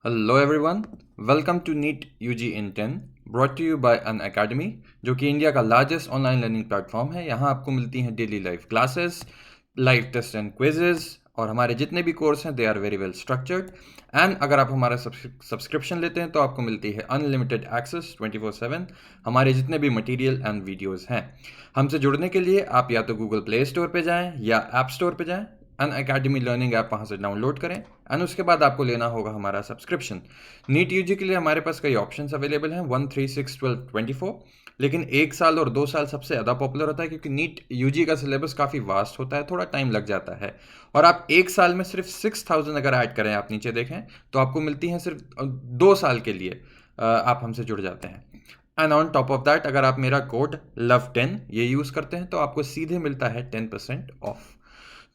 Hello everyone, welcome to NEET UG in 10 brought to you by Unacademy, जो कि India का largest online learning platform है। यहाँ आपको मिलती हैं daily live classes, live test and quizzes, और हमारे जितने भी कोर्स हैं they are very well structured. And अगर आप हमारा सब्सक्रिप्शन लेते हैं तो आपको मिलती है अनलिमिटेड एक्सेस 24/7 हमारे जितने भी मटेरियल एंड वीडियोज़ हैं। हमसे जुड़ने के लिए आप या तो गूगल प्ले स्टोर पर जाएँ या ऐप स्टोर पर जाएँ, अन अकेडमी लर्निंग ऐप वहाँ से डाउनलोड करें एंड उसके बाद आपको लेना होगा हमारा सब्सक्रिप्शन। नीट यूजी के लिए हमारे पास कई ऑप्शंस अवेलेबल हैं 1, 3, 6, 12, 24, लेकिन 1 साल और 2 साल सबसे ज़्यादा पॉपुलर होता है क्योंकि नीट यूजी का सिलेबस काफ़ी वास्ट होता है, थोड़ा टाइम लग जाता है। और आप 1 साल में सिर्फ 6000 अगर ऐड करें, आप नीचे देखें तो आपको मिलती हैं सिर्फ 2 साल के लिए। आप हमसे जुड़ जाते हैं। And on top of that, अगर आप मेरा कोड LOVE10 ये यूज़ करते हैं तो आपको सीधे मिलता है 10% ऑफ।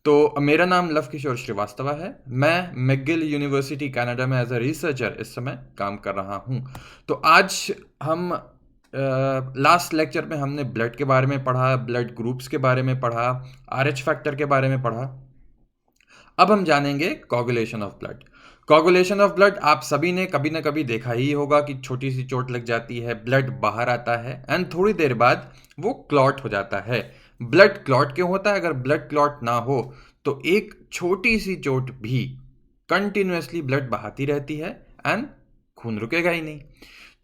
तो मेरा नाम लव किशोर श्रीवास्तव है। मैं मैकगिल यूनिवर्सिटी कनाडा में एज अ रिसर्चर इस समय काम कर रहा हूँ। तो आज हम लास्ट लेक्चर में हमने ब्लड के बारे में पढ़ा, ब्लड ग्रुप्स के बारे में पढ़ा, RH फैक्टर के बारे में पढ़ा। अब हम जानेंगे coagulation of blood. Coagulation of blood आप सभी ने कभी ना कभी देखा ही होगा कि छोटी सी चोट लग जाती है, ब्लड बाहर आता है एंड थोड़ी देर बाद वो क्लॉट हो जाता है। ब्लड क्लॉट क्यों होता है? अगर ब्लड क्लॉट ना हो तो एक छोटी सी चोट भी कंटिन्यूसली ब्लड बहाती रहती है एंड खून रुकेगा ही नहीं।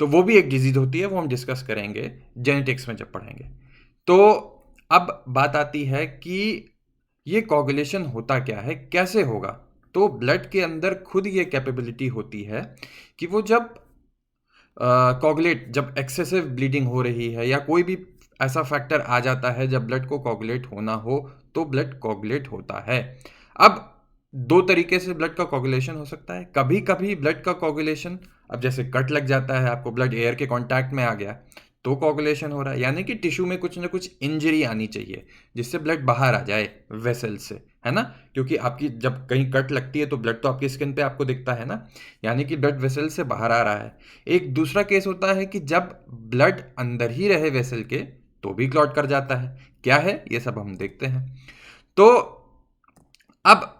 तो वो भी एक डिजीज होती है, वो हम डिस्कस करेंगे जेनेटिक्स में जब पढ़ेंगे। तो अब बात आती है कि ये कोगुलेशन होता क्या है, कैसे होगा? तो ब्लड के अंदर खुद ये कैपेबिलिटी होती है कि वो जब कोगुलेट, जब एक्सेसिव ब्लीडिंग हो रही है या कोई भी ऐसा फैक्टर आ जाता है जब ब्लड को कोगुलेट होना हो, तो ब्लड कोगुलेट होता है। अब दो तरीके से ब्लड का कोगुलेशन हो सकता है। कभी कभी ब्लड का कोगुलेशन, अब जैसे कट लग जाता है, आपको ब्लड एयर के कांटेक्ट में आ गया तो कोगुलेशन हो रहा है, यानी कि टिश्यू में कुछ ना कुछ इंजरी आनी चाहिए जिससे ब्लड बाहर आ जाए वेसल से, है ना? क्योंकि आपकी जब कहीं कट लगती है तो ब्लड तो आपकी स्किन पे आपको दिखता है ना, यानी कि ब्लड वेसल से बाहर आ रहा है। एक दूसरा केस होता है कि जब ब्लड अंदर ही रहे वेसल के तो भी क्लॉट कर जाता है। क्या है ये सब हम देखते हैं। तो अब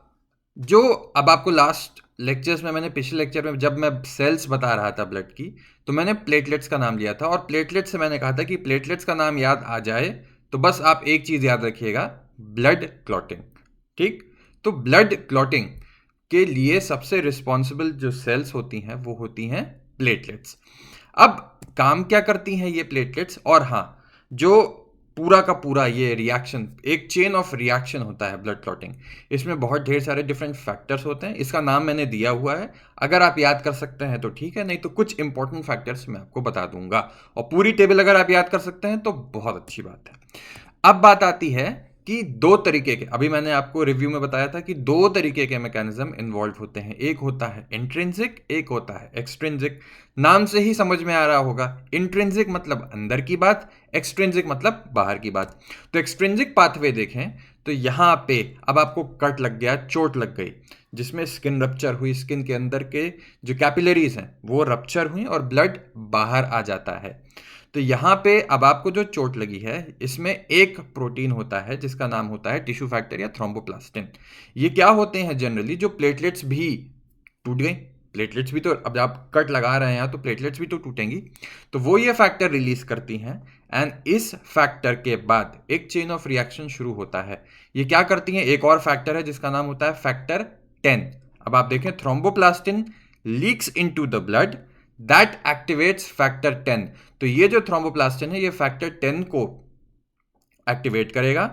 जो अब आपको लास्ट लेक्चर्स में, मैंने पिछले लेक्चर में जब मैं सेल्स बता रहा था ब्लड की, तो मैंने प्लेटलेट्स का नाम लिया था और प्लेटलेट्स से मैंने कहा था कि प्लेटलेट्स का नाम याद आ जाए तो बस आप एक चीज याद रखिएगा, ब्लड क्लॉटिंग। ठीक? तो ब्लड क्लॉटिंग के लिए सबसे रिस्पॉन्सिबल जो सेल्स होती हैं वो होती हैं प्लेटलेट्स। अब काम क्या करती हैं ये प्लेटलेट्स? और हाँ, जो पूरा का पूरा ये रिएक्शन एक चेन ऑफ रिएक्शन होता है ब्लड क्लॉटिंग। इसमें बहुत ढेर सारे डिफरेंट फैक्टर्स होते हैं, इसका नाम मैंने दिया हुआ है। अगर आप याद कर सकते हैं तो ठीक है, नहीं तो कुछ इंपॉर्टेंट फैक्टर्स मैं आपको बता दूंगा, और पूरी टेबल अगर आप याद कर सकते हैं तो बहुत अच्छी बात है। अब बात आती है कि दो तरीके के, अभी मैंने आपको रिव्यू में बताया था कि दो तरीके के मैकेनिज्म इन्वॉल्व होते हैं। एक होता है इंट्रिंसिक, एक होता है एक्सट्रिंसिक। नाम से ही समझ में आ रहा होगा, इंट्रिंसिक मतलब अंदर की बात, एक्सट्रिंसिक मतलब बाहर की बात। तो एक्सट्रिंसिक पाथवे देखें तो यहां पे अब आपको कट लग गया, चोट लग गई, जिसमें स्किन रप्चर हुई, स्किन के अंदर के जो कैपिलरीज हैं वो रप्चर हुई और ब्लड बाहर आ जाता है। तो यहाँ पे अब आपको जो चोट लगी है, इसमें एक प्रोटीन होता है जिसका नाम होता है टिश्यू फैक्टर या थ्रोम्बोप्लास्टिन। ये क्या होते हैं जनरली? जो प्लेटलेट्स भी टूट गई, प्लेटलेट्स भी तो, अब आप कट लगा रहे हैं तो प्लेटलेट्स भी तो टूटेंगी, तो वो ये फैक्टर रिलीज करती हैं। एंड इस फैक्टर के बाद एक चेन ऑफ रिएक्शन शुरू होता है। ये क्या करती हैं? एक और फैक्टर है जिसका नाम होता है फैक्टर 10। अब आप देखें, thromboplastin leaks into the blood, that activates factor 10। तो ये जो थ्रोम्बोप्लास्टिन है ये फैक्टर 10 को एक्टिवेट करेगा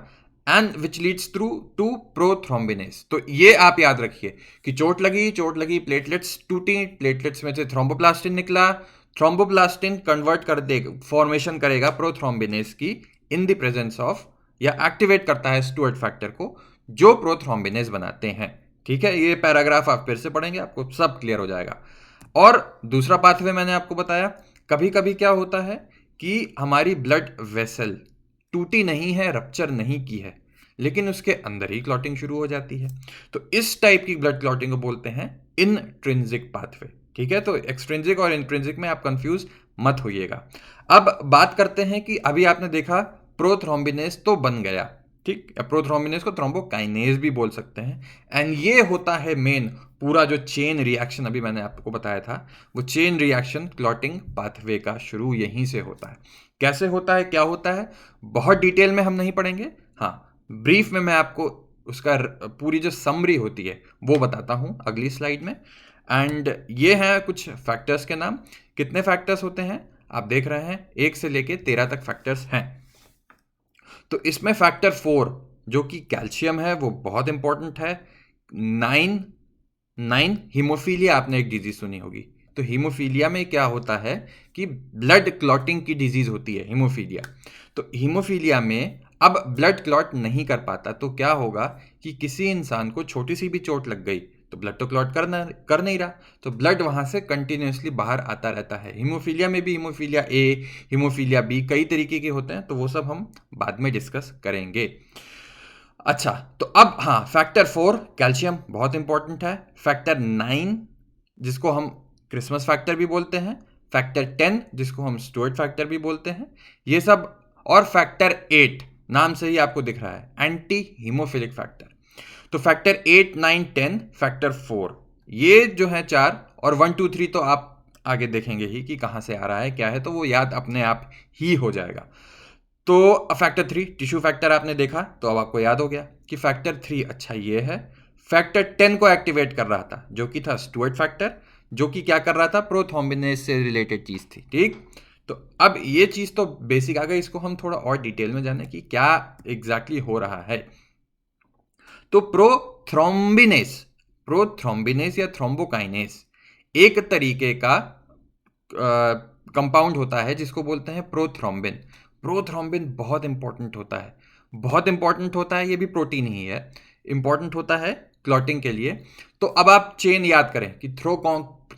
and which leads through to prothrombinase. तो ये आप याद रखिए कि चोट लगी, प्लेटलेट्स टूटी, प्लेटलेट्स में से थ्रोम्बोप्लास्टिन निकला, थ्रोम्बोप्लास्टिन कन्वर्ट कर देगा, फॉर्मेशन करेगा प्रोथ्रोम्बिनेस की इन द प्रेजेंस ऑफ, या एक्टिवेट करता है स्टुअर्ट फैक्टर को, जो प्रोथ्रोम्बिनेस बनाते हैं। ठीक है, ये पैराग्राफ आप फिर से पढ़ेंगे, आपको सब क्लियर हो जाएगा। और दूसरा पाथवे मैंने आपको बताया, कभी कभी क्या होता है कि हमारी ब्लड वेसल टूटी नहीं है, रप्चर नहीं की है, लेकिन उसके अंदर ही क्लॉटिंग शुरू हो जाती है। तो इस टाइप की ब्लड क्लॉटिंग को बोलते हैं इनट्रिंसिक पाथवे। ठीक है, तो एक्सट्रिंसिक और इंट्रिंसिक में आप कंफ्यूज मत होइएगा। अब बात करते हैं कि अभी आपने देखा प्रोथ्रोम्बिनेस तो बन गया, ठीक। प्रोथ्रोम्बिनेज को थ्रोम्बोकाइनेज भी बोल सकते हैं। एंड ये होता है मेन पूरा जो चेन रिएक्शन अभी मैंने आपको बताया था, वो चेन रिएक्शन क्लॉटिंग पाथवे का शुरू यहीं से होता है। कैसे होता है, क्या होता है, बहुत डिटेल में हम नहीं पढ़ेंगे। हाँ, ब्रीफ में मैं आपको उसका पूरी जो समरी होती है वो बताता हूँ अगली स्लाइड में। एंड ये हैं कुछ फैक्टर्स के नाम। कितने फैक्टर्स होते हैं आप देख रहे हैं, 1 से लेके 13 तक फैक्टर्स हैं। तो इसमें फैक्टर 4 जो कि कैल्शियम है वो बहुत इंपॉर्टेंट है। 9 हीमोफीलिया, आपने एक डिजीज सुनी होगी। तो हीमोफीलिया में क्या होता है कि ब्लड क्लॉटिंग की डिजीज होती है हीमोफीलिया। तो हीमोफीलिया में अब ब्लड क्लॉट नहीं कर पाता, तो क्या होगा कि किसी इंसान को छोटी सी भी चोट लग गई तो ब्लड तो क्लॉट कर नहीं रहा, तो ब्लड वहां से कंटिन्यूसली बाहर आता रहता है। हीमोफीलिया में भी हीमोफीलिया ए, हीमोफीलिया बी, कई तरीके के होते हैं, तो वो सब हम बाद में डिस्कस करेंगे। अच्छा, तो अब हाँ, फैक्टर 4 कैल्शियम बहुत इंपॉर्टेंट है। फैक्टर 9 जिसको हम क्रिसमस फैक्टर भी बोलते हैं, फैक्टर 10 जिसको हम स्टुअर्ट फैक्टर भी बोलते हैं, ये सब। और फैक्टर 8 नाम से ही आपको दिख रहा है, एंटी हीमोफिलिक फैक्टर। तो फैक्टर 8, 9, 10, फैक्टर 4, ये जो है 4, और 1, 2, 3 तो आप आगे देखेंगे ही कि कहाँ से आ रहा है क्या है, तो वो याद अपने आप ही हो जाएगा। तो फैक्टर 3 टिश्यू फैक्टर आपने देखा, तो अब आपको याद हो गया कि फैक्टर 3 अच्छा ये है। फैक्टर 10 को एक्टिवेट कर रहा था जो कि था स्टुअर्ट फैक्टर, जो कि क्या कर रहा था, प्रोथ्रोम्बिनेज से रिलेटेड चीज थी। ठीक, तो अब ये चीज तो बेसिक आ गई, इसको हम थोड़ा और डिटेल में जाने कि क्या एग्जैक्टली हो रहा है। तो प्रोथ्रोम्बिनेज या थ्रोम्बोकाइनेज एक तरीके का कंपाउंड होता है जिसको बोलते हैं प्रोथ्रोम्बिन। प्रोथ्रोम्बिन बहुत इंपॉर्टेंट होता है, बहुत इंपॉर्टेंट होता है, ये भी प्रोटीन ही है, इंपॉर्टेंट होता है क्लॉटिंग के लिए। तो अब आप चेन याद करें कि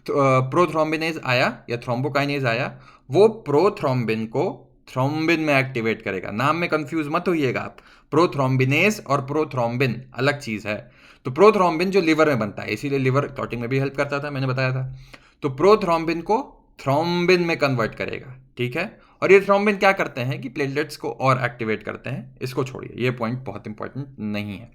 प्रोथ्रोम्बिनेज आया या थ्रोम्बोकाइनेज आया, वो प्रोथ्रोम्बिन को थ्रोम्बिन में एक्टिवेट करेगा। नाम में कंफ्यूज मत होइएगा आप, प्रोथ्रोम्बिनेज और प्रोथ्रोम्बिन अलग चीज है। तो प्रोथ्रोम्बिन जो लिवर में बनता है, इसीलिए लिवर क्लॉटिंग में भी हेल्प करता था, मैंने बताया था। तो प्रोथ्रोम्बिन को थ्रोम्बिन में कन्वर्ट करेगा, ठीक है। और ये थ्रोम्बिन क्या करते हैं कि प्लेटलेट्स को और एक्टिवेट करते हैं। इसको छोड़िए, ये पॉइंट बहुत इंपॉर्टेंट नहीं है।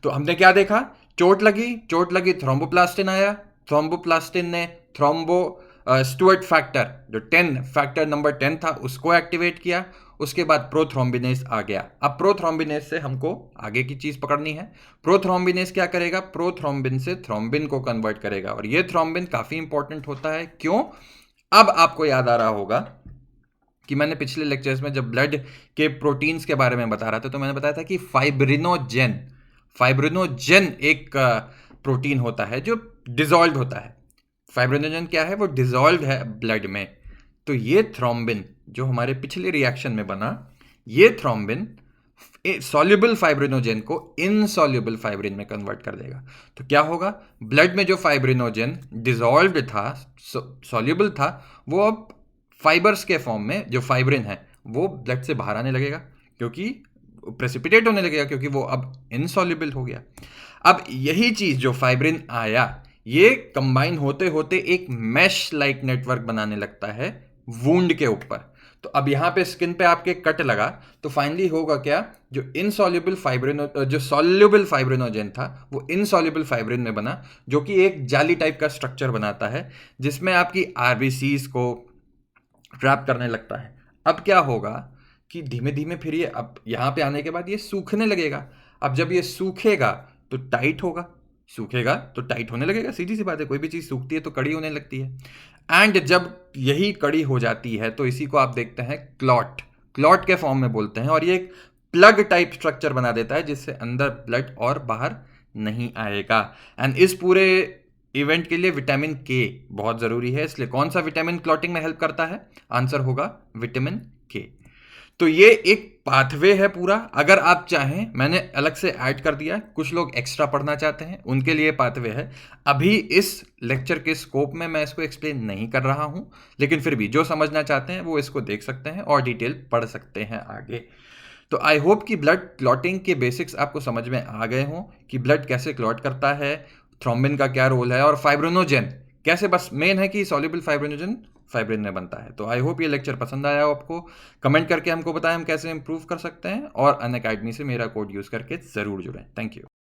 तो हमने क्या देखा, चोट लगी थ्रोम्बोप्लास्टिन आया, थ्रोम्बोप्लास्टिन ने थ्रोम्बो स्टुअर्ट फैक्टर जो 10 फैक्टर नंबर 10 था उसको एक्टिवेट किया। उसके बाद प्रोथ्रोम्बिनेज आ गया। अब प्रोथ्रोम्बिनेज से हमको आगे की चीज पकड़नी है। प्रोथ्रोम्बिनेज क्या करेगा, प्रोथ्रोम्बिन से थ्रोम्बिन को कन्वर्ट करेगा, और ये थ्रोम्बिन काफी इंपॉर्टेंट होता है। क्यों, अब आपको याद आ रहा होगा कि मैंने पिछले लेक्चर्स में जब ब्लड के प्रोटीन्स के बारे में बता रहा था, तो मैंने बताया था कि फाइब्रिनोजेन एक प्रोटीन होता है जो डिजॉल्व होता है। फाइब्रिनोजेन क्या है, वो डिजॉल्व है ब्लड में। तो ये थ्रोम्बिन जो हमारे पिछले रिएक्शन में बना, ये थ्रोम्बिन सॉल्युबल फाइब्रिनोजेन को इनसॉल्युबल फाइब्रिन में कन्वर्ट कर देगा। तो क्या होगा, ब्लड में जो फाइब्रिनोजेन डिजॉल्व्ड था, सॉल्युबल था, वो अब फाइबर्स के फॉर्म में जो फाइब्रिन है वो ब्लड से बाहर आने लगेगा, क्योंकि प्रेसिपिटेट होने लगेगा, क्योंकि वो अब इनसॉल्युबल हो गया। अब यही चीज जो फाइब्रिन आया, ये कंबाइन होते होते एक मैश लाइक नेटवर्क बनाने लगता है वुंड के ऊपर। तो अब यहां पे स्किन पे आपके कट लगा, तो फाइनली होगा क्या, जो इनसॉल्युबल जो सॉल्युबल फाइब्रिनोजेन था वो इनसॉल्युबल फाइब्रिन में बना, जो कि एक जाली टाइप का स्ट्रक्चर बनाता है जिसमें आपकी आरबीसीज को ट्रैप करने लगता है। अब क्या होगा कि धीमे धीमे फिर ये अब यहां पे आने के बाद ये सूखने लगेगा। अब जब ये सूखेगा तो टाइट होगा, सूखेगा तो टाइट होने लगेगा, सीधी सी बात है, कोई भी चीज सूखती है तो कड़ी होने लगती है। एंड जब यही कड़ी हो जाती है तो इसी को आप देखते हैं क्लॉट के फॉर्म में बोलते हैं, और ये एक प्लग टाइप स्ट्रक्चर बना देता है जिससे अंदर ब्लड और बाहर नहीं आएगा। एंड इस पूरे इवेंट के लिए विटामिन के बहुत जरूरी है, इसलिए कौन सा विटामिन क्लॉटिंग में हेल्प करता है, आंसर होगा विटामिन के। तो ये एक पाथवे है पूरा। अगर आप चाहें, मैंने अलग से ऐड कर दिया, कुछ लोग एक्स्ट्रा पढ़ना चाहते हैं उनके लिए पाथवे है। अभी इस लेक्चर के स्कोप में मैं इसको एक्सप्लेन नहीं कर रहा हूं, लेकिन फिर भी जो समझना चाहते हैं वो इसको देख सकते हैं और डिटेल पढ़ सकते हैं आगे। तो आई होप कि ब्लड क्लॉटिंग के बेसिक्स आपको समझ में आ गए हों कि ब्लड कैसे क्लॉट करता है, थ्रोम्बिन का क्या रोल है, और फाइब्रिनोजेन कैसे, बस मेन है कि सॉल्युबल फाइब्रिनोजेन फाइब्रिन में बनता है। तो आई होप ये लेक्चर पसंद आया हो आपको। कमेंट करके हमको बताएं हम कैसे इंप्रूव कर सकते हैं, और अनअकैडमी से मेरा कोड यूज़ करके ज़रूर जुड़ें। Thank you.